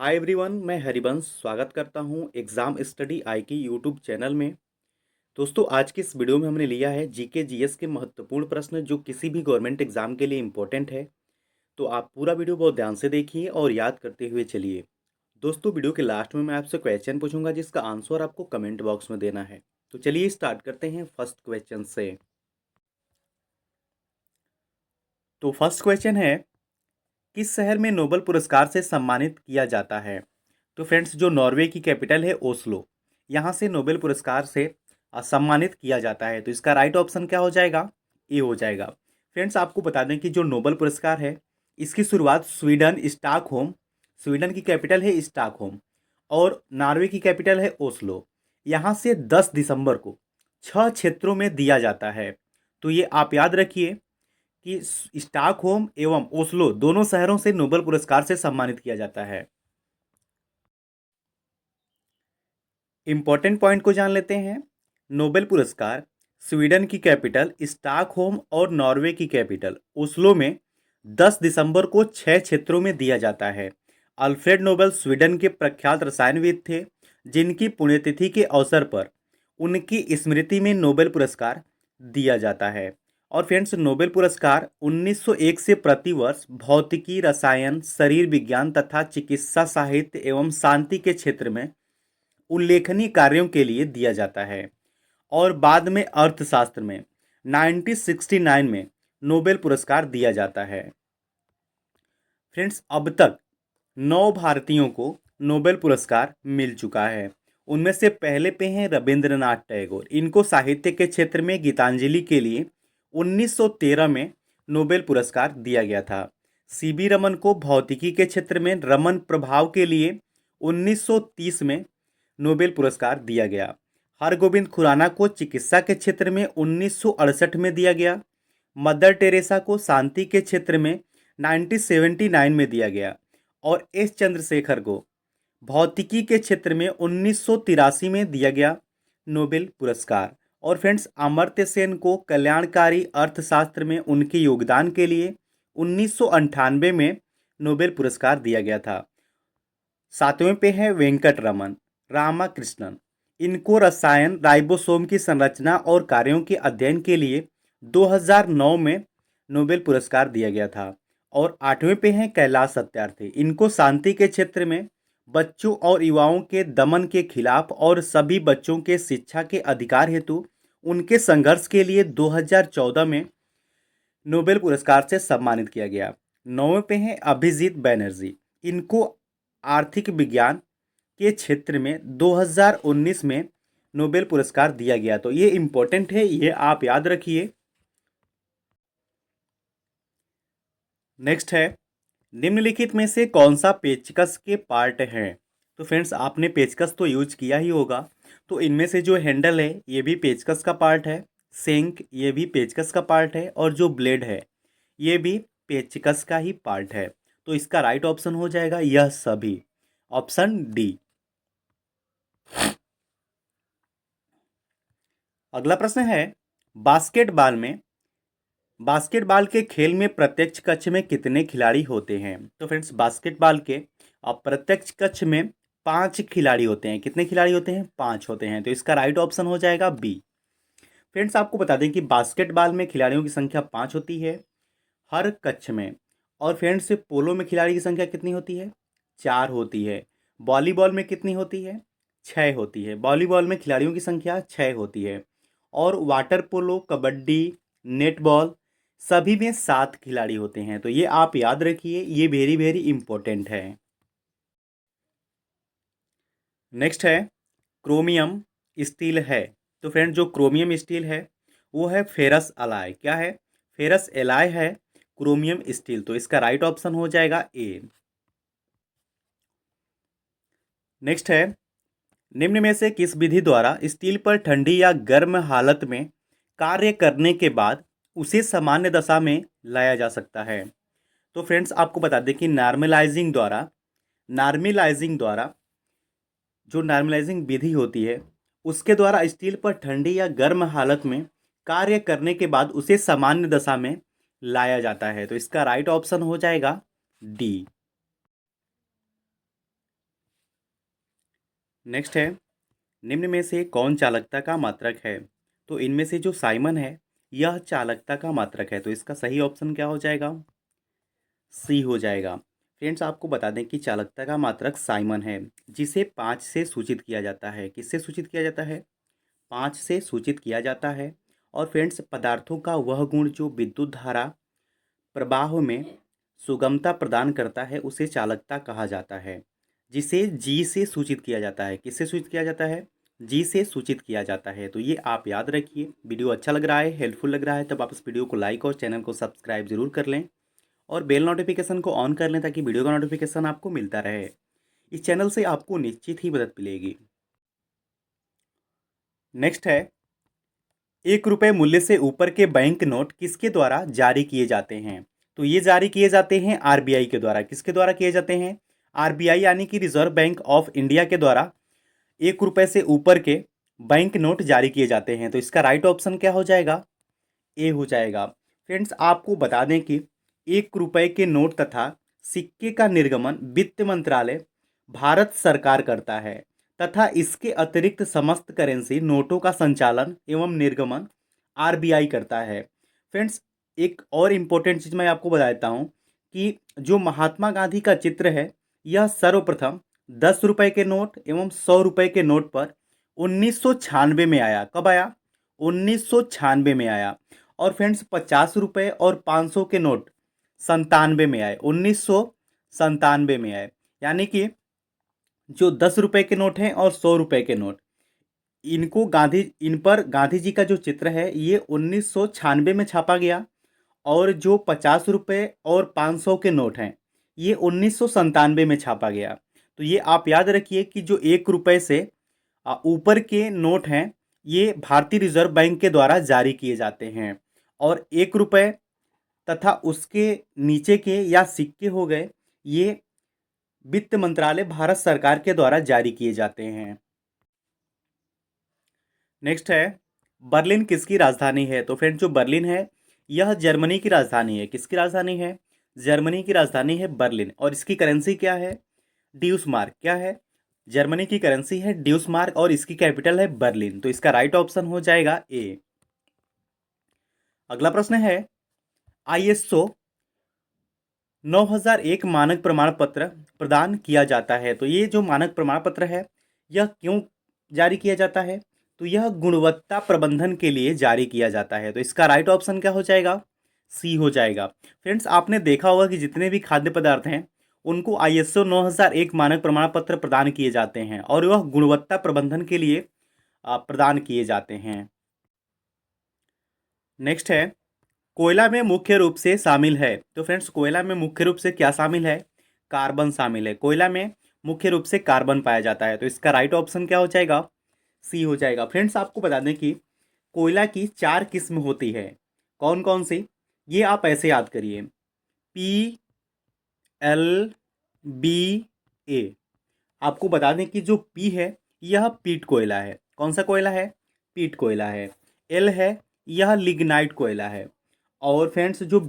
Hi everyone, मैं हरिवंश स्वागत करता हूं एग्ज़ाम स्टडी आई की यूट्यूब चैनल में। दोस्तों, आज की इस वीडियो में हमने लिया है जीके जीएस के महत्वपूर्ण प्रश्न जो किसी भी गवर्नमेंट एग्जाम के लिए इम्पोर्टेंट है। तो आप पूरा वीडियो बहुत ध्यान से देखिए और याद करते हुए चलिए। दोस्तों, वीडियो के लास्ट में मैं आपसे क्वेश्चन पूछूंगा जिसका आंसर आपको कमेंट बॉक्स में देना है। तो चलिए स्टार्ट करते हैं फर्स्ट क्वेश्चन से। तो फर्स्ट क्वेश्चन है, किस शहर में नोबेल पुरस्कार से सम्मानित किया जाता है? तो फ्रेंड्स, जो नॉर्वे की कैपिटल है ओस्लो, यहाँ से नोबेल पुरस्कार से सम्मानित किया जाता है। तो इसका राइट ऑप्शन क्या हो जाएगा? ए हो जाएगा। फ्रेंड्स, आपको बता दें कि जो नोबेल पुरस्कार है इसकी शुरुआत स्वीडन की कैपिटल है स्टॉकहोम और नॉर्वे की कैपिटल है ओस्लो। यहाँ से 10 दिसंबर को 6 क्षेत्रों में दिया जाता है। तो ये आप याद रखिए कि स्टॉकहोम एवं ओस्लो दोनों शहरों से नोबेल पुरस्कार से सम्मानित किया जाता है। इंपॉर्टेंट पॉइंट को जान लेते हैं। नोबेल पुरस्कार स्वीडन की कैपिटल स्टॉकहोम और नॉर्वे की कैपिटल ओस्लो में 10 दिसंबर को 6 क्षेत्रों में दिया जाता है। अल्फ्रेड नोबेल स्वीडन के प्रख्यात रसायनविद थे, जिनकी पुण्यतिथि के अवसर पर उनकी स्मृति में नोबेल पुरस्कार दिया जाता है। और फ्रेंड्स, नोबेल पुरस्कार 1901 से प्रतिवर्ष भौतिकी, रसायन, शरीर विज्ञान तथा चिकित्सा, साहित्य एवं शांति के क्षेत्र में उल्लेखनीय कार्यों के लिए दिया जाता है। और बाद में अर्थशास्त्र में 1969 में नोबेल पुरस्कार दिया जाता है। फ्रेंड्स, अब तक 9 भारतीयों को नोबेल पुरस्कार मिल चुका है। उनमें से पहले पे हैं रविंद्रनाथ टैगोर। इनको साहित्य के क्षेत्र में गीतांजलि के लिए 1913 में नोबेल पुरस्कार दिया गया था। सीबी रमन को भौतिकी के क्षेत्र में रमन प्रभाव के लिए 1930 में नोबेल पुरस्कार दिया गया। हरगोविंद खुराना को चिकित्सा के क्षेत्र में 1968 में दिया गया। मदर टेरेसा को शांति के क्षेत्र में 1979 में दिया गया। और एस चंद्रशेखर को भौतिकी के क्षेत्र में 1983 में दिया गया नोबेल पुरस्कार। और फ्रेंड्स, अमर्त्य सेन को कल्याणकारी अर्थशास्त्र में उनके योगदान के लिए 1998 में नोबेल पुरस्कार दिया गया था। 7वें पे है वेंकट रमन रामाकृष्णन। इनको रसायन राइबोसोम की संरचना और कार्यों के अध्ययन के लिए 2009 में नोबेल पुरस्कार दिया गया था। और 8वें पे हैं कैलाश सत्यार्थी। इनको शांति के क्षेत्र में बच्चों और युवाओं के दमन के खिलाफ और सभी बच्चों के शिक्षा के अधिकार हेतु उनके संघर्ष के लिए 2014 में नोबेल पुरस्कार से सम्मानित किया गया। 9वें पे हैं अभिजीत बैनर्जी। इनको आर्थिक विज्ञान के क्षेत्र में 2019 में नोबेल पुरस्कार दिया गया। तो ये इंपॉर्टेंट है, ये आप याद रखिए। नेक्स्ट है, निम्नलिखित में से कौन सा पेचकस के पार्ट है? तो फ्रेंड्स, आपने पेचकस तो यूज किया ही होगा। तो इनमें से जो हैंडल है ये भी पेचकस का पार्ट है, सिंक ये भी पेचकस का पार्ट है, और जो ब्लेड है ये भी पेचकस का ही पार्ट है। तो इसका राइट ऑप्शन हो जाएगा यह सभी, ऑप्शन डी। अगला प्रश्न है, बास्केटबॉल में बास्केटबॉल के खेल में प्रत्यक्ष कक्ष में कितने खिलाड़ी होते हैं? तो फ्रेंड्स, बास्केटबॉल के प्रत्यक्ष कक्ष में 5 खिलाड़ी होते हैं। कितने खिलाड़ी होते हैं? 5 होते हैं। तो इसका राइट ऑप्शन हो जाएगा बी। फ्रेंड्स, आपको बता दें कि बास्केटबॉल में खिलाड़ियों की संख्या 5 होती है हर कक्ष में। और फ्रेंड्स, पोलो में खिलाड़ी की संख्या कितनी होती है? 4 होती है। वॉलीबॉल में कितनी होती है? 6 होती है। वॉलीबॉल में खिलाड़ियों की संख्या 6 होती है। और वाटर पोलो, कबड्डी, नेटबॉल सभी में 7 खिलाड़ी होते हैं। तो ये आप याद रखिए, ये वेरी वेरी इंपॉर्टेंट है। नेक्स्ट है, क्रोमियम स्टील है। तो फ्रेंड, जो क्रोमियम स्टील है वो है फेरस अलाय। क्या है? फेरस एलाय है क्रोमियम स्टील। तो इसका राइट ऑप्शन हो जाएगा ए। नेक्स्ट है, निम्न में से किस विधि द्वारा स्टील पर ठंडी या गर्म हालत में कार्य करने के बाद उसे सामान्य दशा में लाया जा सकता है? तो फ्रेंड्स, आपको बता दें कि नॉर्मलाइजिंग द्वारा जो नॉर्मलाइजिंग विधि होती है उसके द्वारा स्टील पर ठंडी या गर्म हालत में कार्य करने के बाद उसे सामान्य दशा में लाया जाता है। तो इसका राइट ऑप्शन हो जाएगा डी। नेक्स्ट है, निम्न में से कौन चालकता का मात्रक है? तो इनमें से जो साइमन है यह चालकता का मात्रक है, तो इसका सही ऑप्शन क्या हो जाएगा? सी हो जाएगा। फ्रेंड्स, आपको बता दें कि चालकता का मात्रक साइमन है, जिसे 5 से सूचित किया जाता है। किससे सूचित किया जाता है? 5 से सूचित किया जाता है। और फ्रेंड्स, पदार्थों का वह गुण जो विद्युत धारा प्रवाह में सुगमता प्रदान करता है उसे चालकता कहा जाता है, जिसे जी से सूचित किया जाता है। किससे सूचित किया जाता है? जी से सूचित किया जाता है। तो ये आप याद रखिए। वीडियो अच्छा लग रहा है, हेल्पफुल लग रहा है, तब आप इस वीडियो को लाइक और चैनल को सब्सक्राइब जरूर कर लें और बेल नोटिफिकेशन को ऑन कर लें ताकि वीडियो का नोटिफिकेशन आपको मिलता रहे। इस चैनल से आपको निश्चित ही मदद मिलेगी। नेक्स्ट है, 1 रुपये मूल्य से ऊपर के बैंक नोट किसके द्वारा जारी किए जाते हैं? तो ये जारी किए जाते हैं आरबीआई के द्वारा। किसके द्वारा किए जाते हैं? आरबीआई यानी कि रिजर्व बैंक ऑफ इंडिया के द्वारा 1 रुपये से ऊपर के बैंक नोट जारी किए जाते हैं। तो इसका राइट ऑप्शन क्या हो जाएगा? ए हो जाएगा। फ्रेंड्स, आपको बता दें कि 1 रुपये के नोट तथा सिक्के का निर्गमन वित्त मंत्रालय भारत सरकार करता है तथा इसके अतिरिक्त समस्त करेंसी नोटों का संचालन एवं निर्गमन आरबीआई करता है। फ्रेंड्स, एक और इम्पोर्टेंट चीज़ मैं आपको बता देता हूँ कि जो महात्मा गांधी का चित्र है यह सर्वप्रथम 10 रुपये के नोट एवं 100 रुपये के नोट पर 1996 में आया। कब आया? 1996 में आया। और फ्रेंड्स, 50 रुपये और 500 के नोट 97 में आए, 1997 में आए। यानी कि जो 10 रुपये के नोट हैं और 100 रुपये के नोट, इन पर गांधी जी का जो चित्र है ये 1996 में छापा गया। और जो 50 रुपये और 500 के नोट हैं ये 1997 में छापा गया। तो ये आप याद रखिए कि जो 1 रुपये से ऊपर के नोट हैं ये भारतीय रिजर्व बैंक के द्वारा जारी किए जाते हैं। और 1 रुपये तथा उसके नीचे के या सिक्के हो गए ये वित्त मंत्रालय भारत सरकार के द्वारा जारी किए जाते हैं। नेक्स्ट है, बर्लिन किसकी राजधानी है? तो फ्रेंड, जो बर्लिन है यह जर्मनी की राजधानी है। किसकी राजधानी है? जर्मनी की राजधानी है बर्लिन। और इसकी करेंसी क्या है? ड्यूसमार्क। क्या है? जर्मनी की करेंसी है ड्यूसमार्क और इसकी कैपिटल है बर्लिन। तो इसका राइट ऑप्शन हो जाएगा ए। अगला प्रश्न है, आईएसओ 9001 मानक प्रमाण पत्र प्रदान किया जाता है। तो ये जो मानक प्रमाण पत्र है यह क्यों जारी किया जाता है? तो यह गुणवत्ता प्रबंधन के लिए जारी किया जाता है। तो इसका राइट ऑप्शन क्या हो जाएगा? सी हो जाएगा। फ्रेंड्स, आपने देखा होगा कि जितने भी खाद्य पदार्थ हैं उनको आईएसओ 9001 मानक प्रमाण पत्र प्रदान किए जाते हैं और वह गुणवत्ता प्रबंधन के लिए प्रदान किए जाते हैं। नेक्स्ट है, कोयला में मुख्य रूप से शामिल है। तो फ्रेंड्स, कोयला में मुख्य रूप से क्या शामिल है? कार्बन शामिल है। कोयला में मुख्य रूप से कार्बन पाया जाता है। तो इसका राइट ऑप्शन क्या हो जाएगा? सी हो जाएगा। फ्रेंड्स, आपको बता दें कि कोयला की 4 किस्म होती है। कौन कौन सी? ये आप ऐसे याद करिए, पी, एल, बी, ए। आपको बता दें कि जो पी है यह पीट कोयला है। कौन सा कोयला है? पीट कोयला है। एल है, यह लिग्नाइट कोयला है। और फ्रेंड्स, जो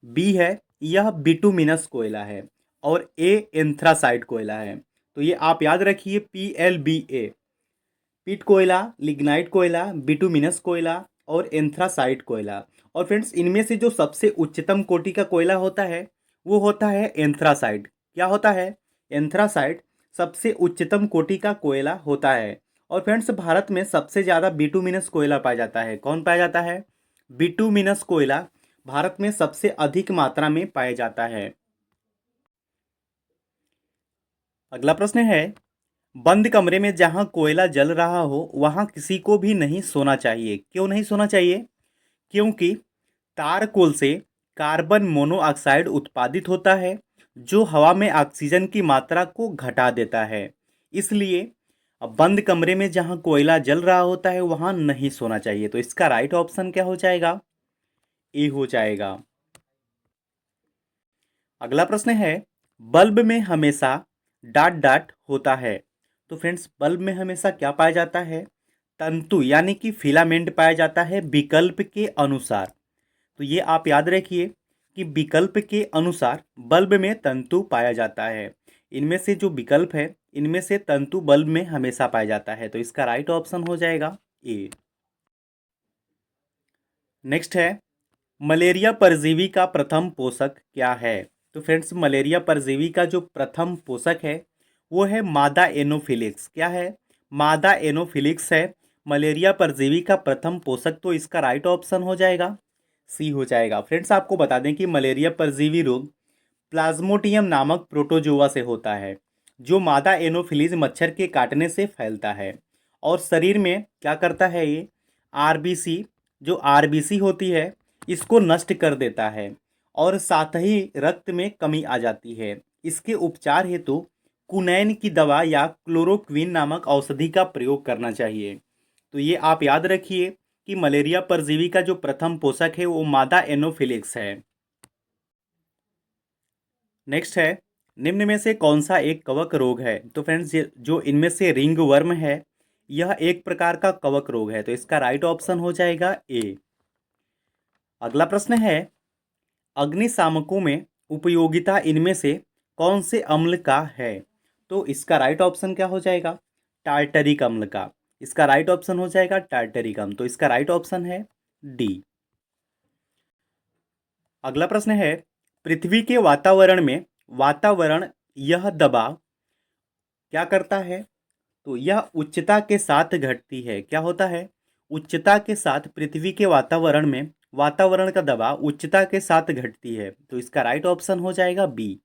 बी है यह बिटुमिनस कोयला है। और ए एंथ्रासाइट कोयला है। तो ये आप याद रखिए, PLBA, पीट कोयला, लिग्नाइट कोयला, बिटुमिनस कोयला और एंथ्रासाइट कोयला। और फ्रेंड्स, इनमें से जो सबसे उच्चतम कोटि का कोयला होता है वो होता है एंथ्रासाइट। क्या होता है? एंथ्रासाइट सबसे उच्चतम कोटि का कोयला होता है। और फ्रेंड्स, भारत में सबसे ज़्यादा बिटुमिनस कोयला पाया जाता है। कौन पाया जाता है? बिटुमिनस कोयला भारत में सबसे अधिक मात्रा में पाया जाता है। अगला प्रश्न है, बंद कमरे में जहां कोयला जल रहा हो वहां किसी को भी नहीं सोना चाहिए। क्यों नहीं सोना चाहिए? क्योंकि तारकोल से कार्बन मोनोऑक्साइड उत्पादित होता है जो हवा में ऑक्सीजन की मात्रा को घटा देता है। इसलिए बंद कमरे में जहां कोयला जल रहा होता है वहां नहीं सोना चाहिए। तो इसका राइट ऑप्शन क्या हो जाएगा? ए हो जाएगा। अगला प्रश्न है, बल्ब में हमेशा डॉट डॉट होता है। तो फ्रेंड्स, बल्ब में हमेशा क्या पाया जाता है? तंतु यानी कि फिलामेंट पाया जाता है विकल्प के अनुसार। तो ये आप याद रखिए कि विकल्प के अनुसार बल्ब में तंतु पाया जाता है। इनमें से जो विकल्प है इनमें से तंतु बल्ब में हमेशा पाया जाता है। तो इसका राइट ऑप्शन हो जाएगा ए। नेक्स्ट है, मलेरिया परजीवी का प्रथम पोषक क्या है? तो फ्रेंड्स, मलेरिया परजीवी का जो प्रथम पोषक है वो है मादा एनोफिलिक्स। क्या है? मादा एनोफिलिक्स है मलेरिया परजीवी का प्रथम पोषक। तो इसका राइट ऑप्शन हो जाएगा सी हो जाएगा। फ्रेंड्स, आपको बता दें कि मलेरिया परजीवी रोग प्लाज्मोडियम नामक प्रोटोजोआ से होता है, जो मादा एनोफिलीज मच्छर के काटने से फैलता है और शरीर में क्या करता है ये आरबीसी, जो आरबीसी होती है इसको नष्ट कर देता है और साथ ही रक्त में कमी आ जाती है। इसके उपचार हेतु कुनैन की दवा या क्लोरोक्विन नामक औषधि का प्रयोग करना चाहिए। तो ये आप याद रखिए कि मलेरिया परजीवी का जो प्रथम पोषक है वो मादा एनोफिलिक्स है। नेक्स्ट है, निम्न में से कौन सा एक कवक रोग है? तो फ्रेंड्स, जो इनमें से रिंग वर्म है यह एक प्रकार का कवक रोग है। तो इसका राइट ऑप्शन हो जाएगा ए। अगला प्रश्न है, अग्निशामकों में उपयोगिता इनमें से कौन से अम्ल का है? तो इसका राइट ऑप्शन क्या हो जाएगा? टार्टरिक अम्ल का। इसका राइट ऑप्शन हो जाएगा टार्टरिक अम्ल। तो इसका राइट ऑप्शन है डी। अगला प्रश्न है, पृथ्वी के वातावरण यह दबाव क्या करता है? तो यह उच्चता के साथ घटती है। क्या होता है? उच्चता के साथ पृथ्वी के वातावरण में वातावरण का दबाव उच्चता के साथ घटती है। तो इसका राइट ऑप्शन हो जाएगा बी।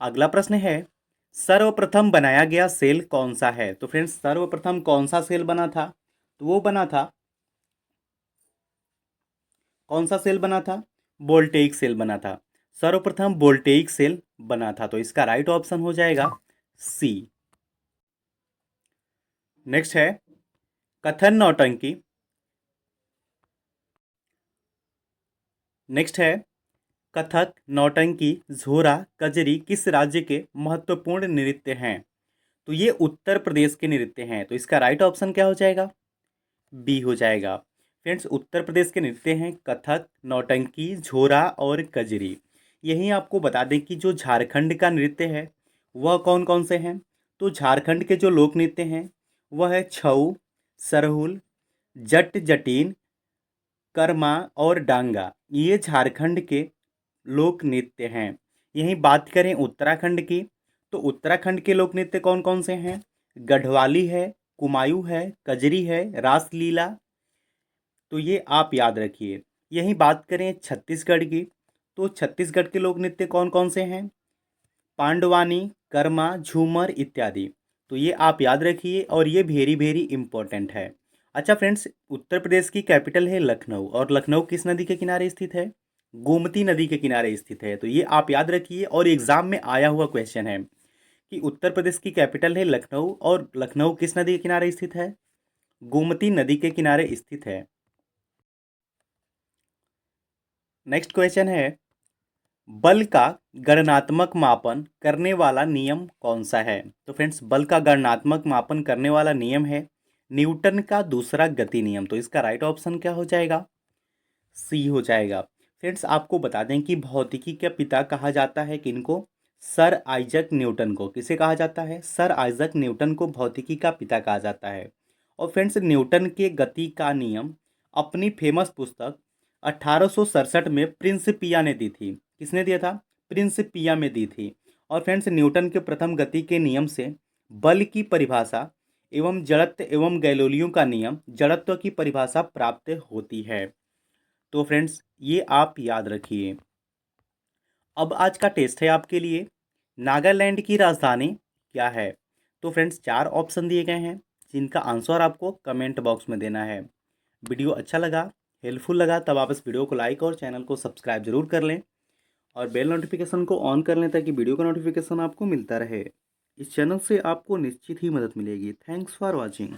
अगला प्रश्न है, सर्वप्रथम बनाया गया सेल कौन सा है? तो फ्रेंड्स, सर्वप्रथम कौन सा सेल बना था? तो वो बना था, कौन सा सेल बना था? वोल्टेइक सेल बना था। सर्वप्रथम वोल्टेइक सेल बना था। तो इसका राइट ऑप्शन हो जाएगा सी। नेक्स्ट है, कथन नौटंकी। नेक्स्ट है, कथक, नौटंकी, झोरा, कजरी किस राज्य के महत्वपूर्ण नृत्य हैं? तो ये उत्तर प्रदेश के नृत्य हैं। तो इसका राइट ऑप्शन क्या हो जाएगा? बी हो जाएगा। फ्रेंड्स, उत्तर प्रदेश के नृत्य हैं कथक, नौटंकी, झोरा और कजरी। यही आपको बता दें कि जो झारखंड का नृत्य है वह कौन कौन से हैं? तो झारखंड के जो लोक नृत्य हैं वह है छऊ, सरहुल, जट जटीन, कर्मा और डांगा। ये झारखंड के लोक नृत्य हैं। यहीं बात करें उत्तराखंड की, तो उत्तराखंड के लोक नृत्य कौन कौन से हैं? गढ़वाली है, कुमायूं है, कजरी है, रासलीला। तो ये आप याद रखिए। यहीं बात करें छत्तीसगढ़ की, तो छत्तीसगढ़ के लोक नृत्य कौन कौन से हैं? पांडवानी, कर्मा, झूमर इत्यादि। तो ये आप याद रखिए और ये वेरी वेरी इंपॉर्टेंट है। अच्छा फ्रेंड्स, उत्तर प्रदेश की कैपिटल है लखनऊ और लखनऊ किस नदी के किनारे स्थित है? गोमती नदी के किनारे स्थित है। तो ये आप याद रखिए और एग्जाम में आया हुआ क्वेश्चन है कि उत्तर प्रदेश की कैपिटल है लखनऊ और लखनऊ किस नदी के किनारे स्थित है? गोमती नदी के किनारे स्थित है। नेक्स्ट क्वेश्चन है, बल का गणनात्मक मापन करने वाला नियम कौन सा है? तो फ्रेंड्स, बल का गणनात्मक मापन करने वाला नियम है न्यूटन का दूसरा गति नियम। तो इसका राइट ऑप्शन क्या हो जाएगा? सी हो जाएगा। फ्रेंड्स, आपको बता दें कि भौतिकी के पिता कहा जाता है किनको? सर आइजक न्यूटन को। किसे कहा जाता है? सर आइजक न्यूटन को भौतिकी का पिता कहा जाता है। और फ्रेंड्स, न्यूटन के गति का नियम अपनी फेमस पुस्तक 1867 में प्रिंस पिया ने दी थी। किसने दिया था? प्रिंस पिया में दी थी। और फ्रेंड्स, न्यूटन के प्रथम गति के नियम से बल की परिभाषा एवं जड़त्व एवं गैलीलियो का नियम जड़त्व की परिभाषा प्राप्त होती है। तो फ्रेंड्स, ये आप याद रखिए। अब आज का टेस्ट है आपके लिए, नागालैंड की राजधानी क्या है? तो फ्रेंड्स, 4 ऑप्शन दिए गए हैं जिनका आंसर आपको कमेंट बॉक्स में देना है। वीडियो अच्छा लगा, हेल्पफुल लगा, तब आप इस वीडियो को लाइक और चैनल को सब्सक्राइब जरूर कर लें और बेल नोटिफिकेशन को ऑन कर लें ताकि वीडियो का नोटिफिकेशन आपको मिलता रहे। इस चैनल से आपको निश्चित ही मदद मिलेगी। Thanks for watching.